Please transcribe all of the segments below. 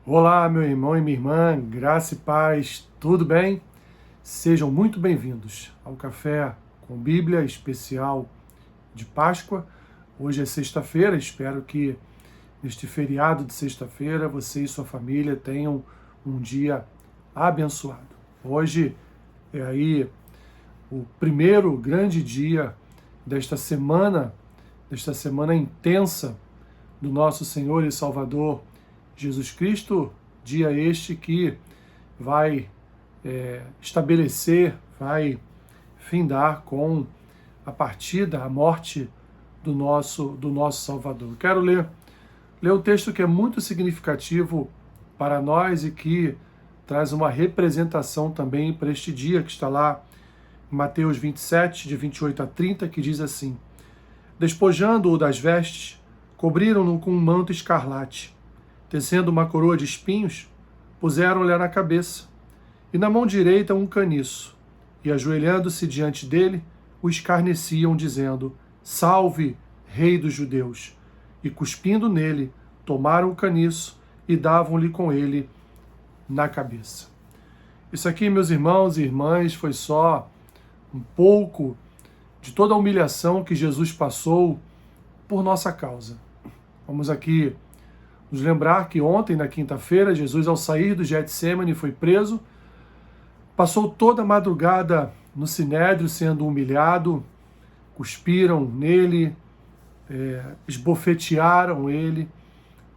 Olá, meu irmão e minha irmã, graça e paz, tudo bem? Sejam muito bem-vindos ao Café com Bíblia especial de Páscoa. Hoje é sexta-feira, espero que neste feriado de sexta-feira você e sua família tenham um dia abençoado. Hoje é aí o primeiro grande dia desta semana intensa do nosso Senhor e Salvador Jesus Cristo, dia este que vai vai findar com a partida, a morte do nosso Salvador. Quero ler um texto que é muito significativo para nós e que traz uma representação também para este dia, que está lá em Mateus 27, de 28 a 30, que diz assim: Despojando-o das vestes, cobriram-no com um manto escarlate. Tecendo uma coroa de espinhos, puseram-lhe na cabeça, e na mão direita um caniço, e ajoelhando-se diante dele, o escarneciam, dizendo: Salve, Rei dos Judeus! E cuspindo nele, tomaram o caniço e davam-lhe com ele na cabeça. Isso aqui, meus irmãos e irmãs, foi só um pouco de toda a humilhação que Jesus passou por nossa causa. Vamos aqui nos lembrar que ontem, na quinta-feira, Jesus, ao sair do Getsêmani, foi preso, passou toda a madrugada no Sinédrio sendo humilhado, cuspiram nele, esbofetearam ele,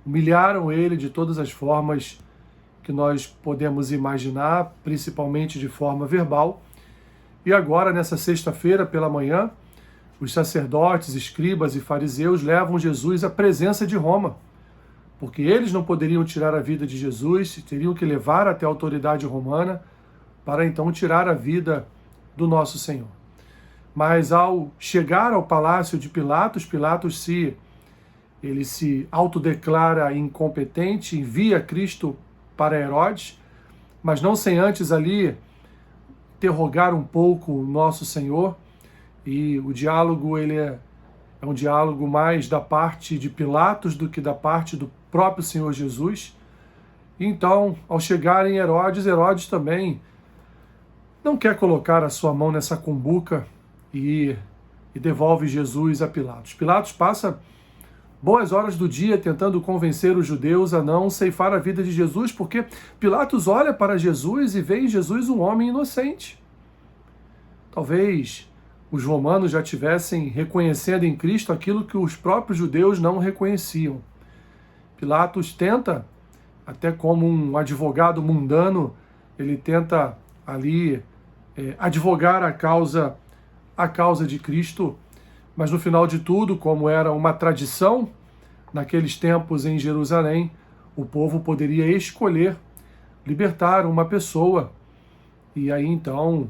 humilharam ele de todas as formas que nós podemos imaginar, principalmente de forma verbal. E agora, nessa sexta-feira, pela manhã, os sacerdotes, escribas e fariseus levam Jesus à presença de Roma, porque eles não poderiam tirar a vida de Jesus, teriam que levar até a autoridade romana para então tirar a vida do nosso Senhor. Mas ao chegar ao palácio de Pilatos, ele se autodeclara incompetente, envia Cristo para Herodes, mas não sem antes ali interrogar um pouco o nosso Senhor, e o diálogo ele é um diálogo mais da parte de Pilatos do que da parte do próprio Senhor Jesus. Então, ao chegar em Herodes também não quer colocar a sua mão nessa cumbuca e devolve Jesus a Pilatos. Pilatos passa boas horas do dia tentando convencer os judeus a não ceifar a vida de Jesus, porque Pilatos olha para Jesus e vê em Jesus um homem inocente. Talvez os romanos já tivessem reconhecendo em Cristo aquilo que os próprios judeus não reconheciam. Pilatos tenta, até como um advogado mundano, ele tenta ali advogar a causa de Cristo, mas no final de tudo, como era uma tradição naqueles tempos em Jerusalém, o povo poderia escolher libertar uma pessoa. E aí então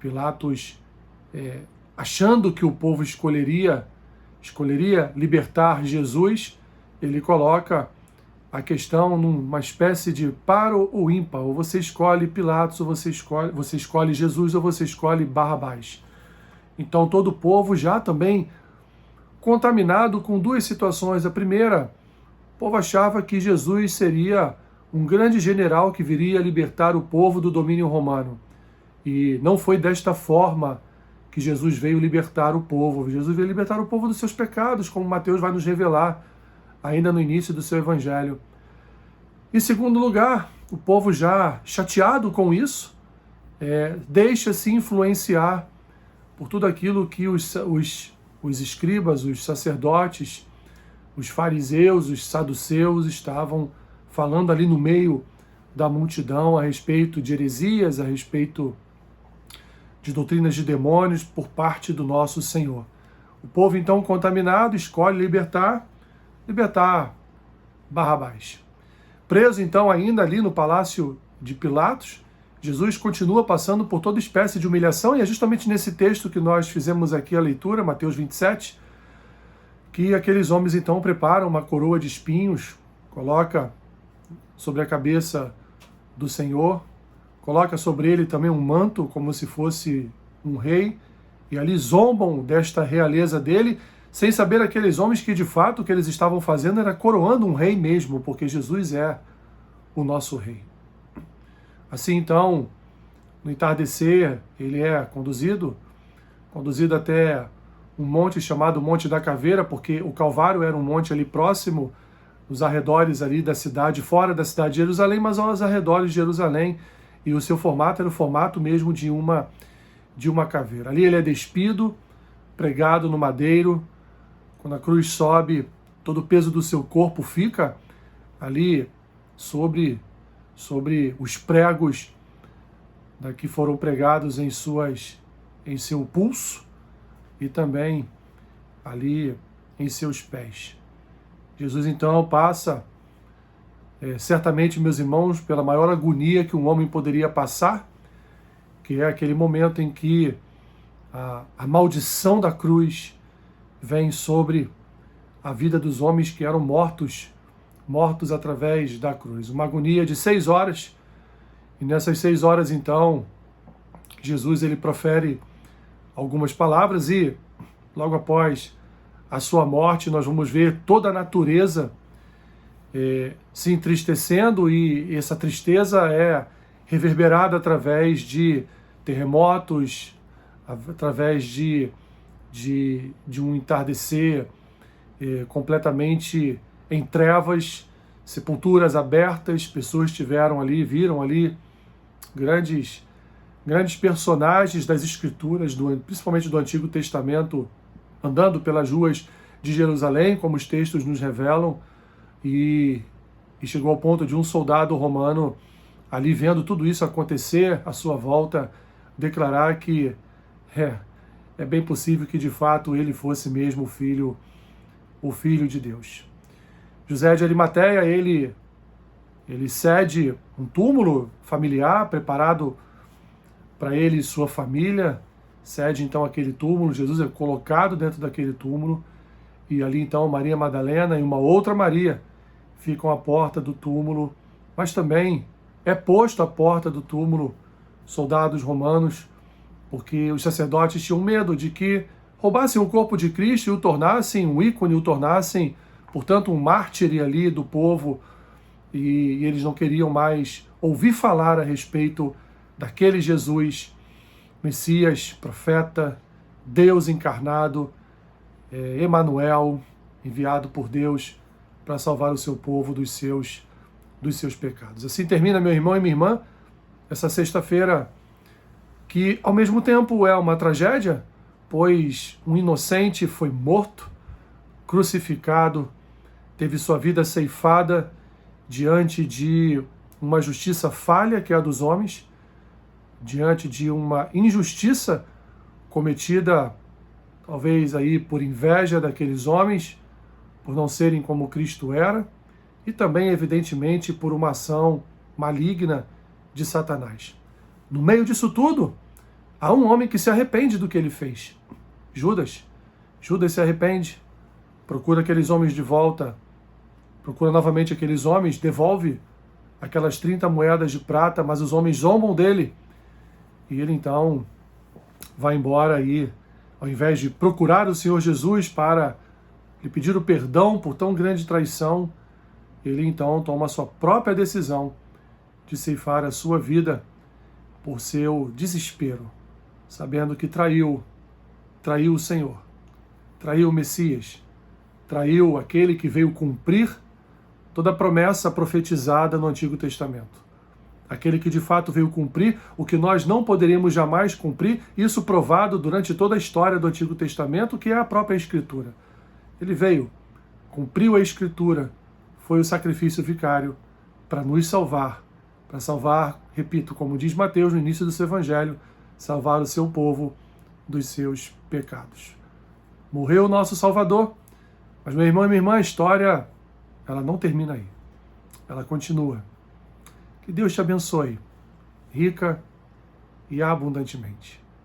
Pilatos, achando que o povo escolheria libertar Jesus, ele coloca a questão numa espécie de par ou ímpar, ou você escolhe Pilatos, ou você escolhe Jesus, ou você escolhe Barrabás. Então todo o povo já também contaminado com duas situações. A primeira, o povo achava que Jesus seria um grande general que viria libertar o povo do domínio romano. E não foi desta forma que Jesus veio libertar o povo. Jesus veio libertar o povo dos seus pecados, como Mateus vai nos revelar ainda no início do seu evangelho. Em segundo lugar, o povo já chateado com isso, deixa-se influenciar por tudo aquilo que os escribas, os sacerdotes, os fariseus, os saduceus estavam falando ali no meio da multidão a respeito de heresias, a respeito de doutrinas de demônios por parte do nosso Senhor. O povo então contaminado escolhe libertar Barrabás. Preso então ainda ali no palácio de Pilatos, Jesus continua passando por toda espécie de humilhação, e é justamente nesse texto que nós fizemos aqui a leitura, Mateus 27, que aqueles homens então preparam uma coroa de espinhos, coloca sobre a cabeça do Senhor, coloca sobre ele também um manto, como se fosse um rei, e ali zombam desta realeza dele, sem saber aqueles homens que de fato o que eles estavam fazendo era coroando um rei mesmo, porque Jesus é o nosso Rei. Assim, então, no entardecer, ele é conduzido até um monte chamado Monte da Caveira, porque o Calvário era um monte ali próximo, nos arredores ali da cidade, fora da cidade de Jerusalém, mas aos arredores de Jerusalém, e o seu formato era o formato mesmo de uma caveira. Ali ele é despido, pregado no madeiro. Quando a cruz sobe, todo o peso do seu corpo fica ali sobre os pregos que foram pregados em seu pulso e também ali em seus pés. Jesus então passa, certamente, meus irmãos, pela maior agonia que um homem poderia passar, que é aquele momento em que a maldição da cruz vem sobre a vida dos homens que eram mortos através da cruz. Uma agonia de 6 horas, e nessas 6 horas, então, Jesus ele profere algumas palavras e, logo após a sua morte, nós vamos ver toda a natureza se entristecendo, e essa tristeza é reverberada através de terremotos, através de um entardecer completamente em trevas, sepulturas abertas, pessoas viram ali grandes personagens das Escrituras, principalmente do Antigo Testamento, andando pelas ruas de Jerusalém, como os textos nos revelam, e chegou ao ponto de um soldado romano, ali vendo tudo isso acontecer à sua volta, declarar que é bem possível que de fato ele fosse mesmo o Filho de Deus. José de Arimateia, ele cede um túmulo familiar preparado para ele e sua família, cede então aquele túmulo. Jesus é colocado dentro daquele túmulo, e ali então Maria Madalena e uma outra Maria ficam à porta do túmulo, mas também é posto à porta do túmulo soldados romanos, porque os sacerdotes tinham medo de que roubassem o corpo de Cristo e o tornassem um ícone, o tornassem, portanto, um mártir ali do povo, e eles não queriam mais ouvir falar a respeito daquele Jesus, Messias, profeta, Deus encarnado, Emanuel, enviado por Deus para salvar o seu povo dos seus pecados. Assim termina, meu irmão e minha irmã, essa sexta-feira, que ao mesmo tempo é uma tragédia, pois um inocente foi morto, crucificado, teve sua vida ceifada diante de uma justiça falha, que é a dos homens, diante de uma injustiça cometida talvez aí por inveja daqueles homens, por não serem como Cristo era, e também, evidentemente, por uma ação maligna de Satanás. No meio disso tudo, há um homem que se arrepende do que ele fez. Judas. Judas se arrepende, procura aqueles homens de volta, procura novamente aqueles homens, devolve aquelas 30 moedas de prata, mas os homens zombam dele. E ele então vai embora aí, ao invés de procurar o Senhor Jesus para lhe pedir o perdão por tão grande traição, ele então toma a sua própria decisão de ceifar a sua vida por seu desespero, sabendo que traiu o Senhor, traiu o Messias, traiu aquele que veio cumprir toda a promessa profetizada no Antigo Testamento. Aquele que de fato veio cumprir o que nós não poderíamos jamais cumprir, isso provado durante toda a história do Antigo Testamento, que é a própria Escritura. Ele veio, cumpriu a Escritura, foi o sacrifício vicário para nos salvar, para salvar, repito, como diz Mateus no início do seu Evangelho, salvar o seu povo dos seus pecados. Morreu o nosso Salvador, mas, meu irmão e minha irmã, a história, ela não termina aí. Ela continua. Que Deus te abençoe, rica e abundantemente.